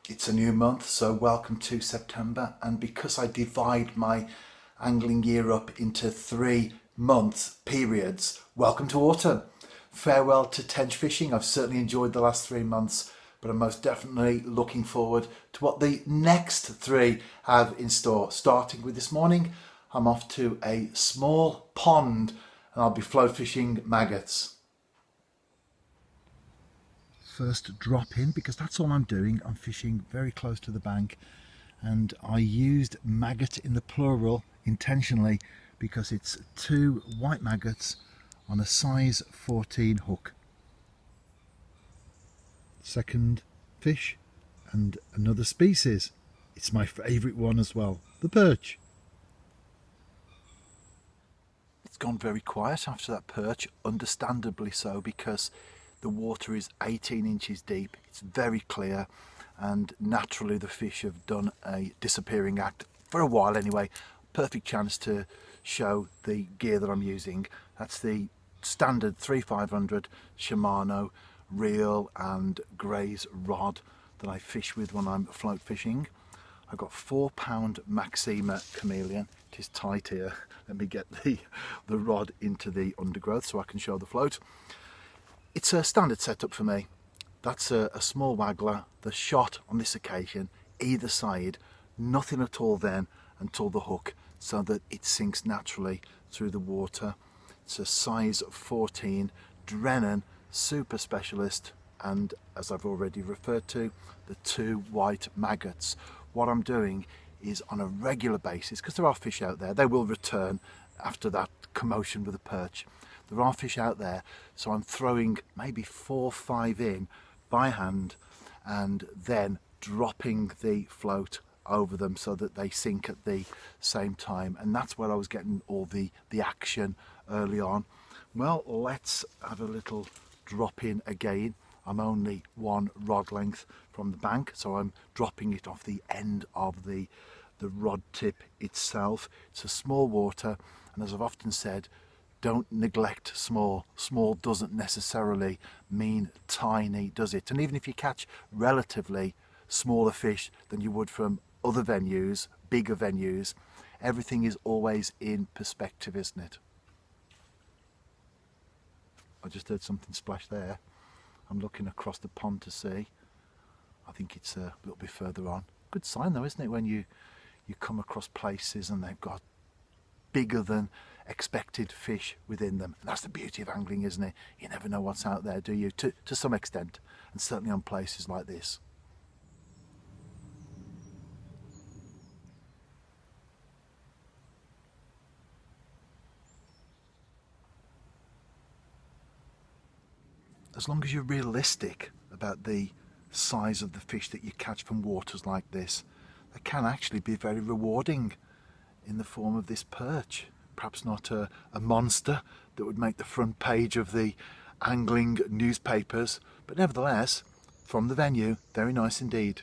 It's a new month, so welcome to September. And because I divide my angling year up into 3 month periods, welcome to autumn. Farewell to tench fishing. I've certainly enjoyed the last 3 months, but I'm most definitely looking forward to what the next three have in store. Starting with this morning, I'm off to a small pond and I'll be float fishing maggots. First drop in, because that's all I'm doing. I'm fishing very close to the bank, and I used maggot in the plural intentionally because it's 2 white maggots on a size 14 hook. Second fish, and another species. It's my favourite one as well, the perch. It's gone very quiet after that perch, understandably so, because the water is 18 inches deep, it's very clear, and naturally the fish have done a disappearing act for a while anyway. Perfect chance to show the gear that I'm using. That's the standard 3500 Shimano reel and graze rod that I fish with when I'm float fishing. I've got 4 pound Maxima Chameleon. It is tight here. Let me get the rod into the undergrowth so I can show the float. It's a standard setup for me. That's a small waggler. The shot on this occasion, either side, nothing at all then until the hook, so that it sinks naturally through the water. It's a size 14 Drennan Super Specialist, and as I've already referred to, the 2 white maggots. What I'm doing is on a regular basis, because there are fish out there, they will return after that commotion with the perch. There are fish out there, so I'm throwing maybe 4 or 5 in by hand and then dropping the float over them so that they sink at the same time, and that's where I was getting all the action early on. Well, let's have a little drop in again. I'm only 1 rod length from the bank, so I'm dropping it off the end of the rod tip itself. It's a small water, and as I've often said, don't neglect small. Small doesn't necessarily mean tiny, does it? And even if you catch relatively smaller fish than you would from other venues, bigger venues, everything is always in perspective, isn't it? I just heard something splash there. I'm looking across the pond to see. I think it's a little bit further on. Good sign though, isn't it, when you come across places and they've got bigger than expected fish within them. And that's the beauty of angling, isn't it? You never know what's out there, do you? To some extent, and certainly on places like this. As long as you're realistic about the size of the fish that you catch from waters like this, they can actually be very rewarding in the form of this perch. Perhaps not a monster that would make the front page of the angling newspapers, but nevertheless, from the venue, very nice indeed.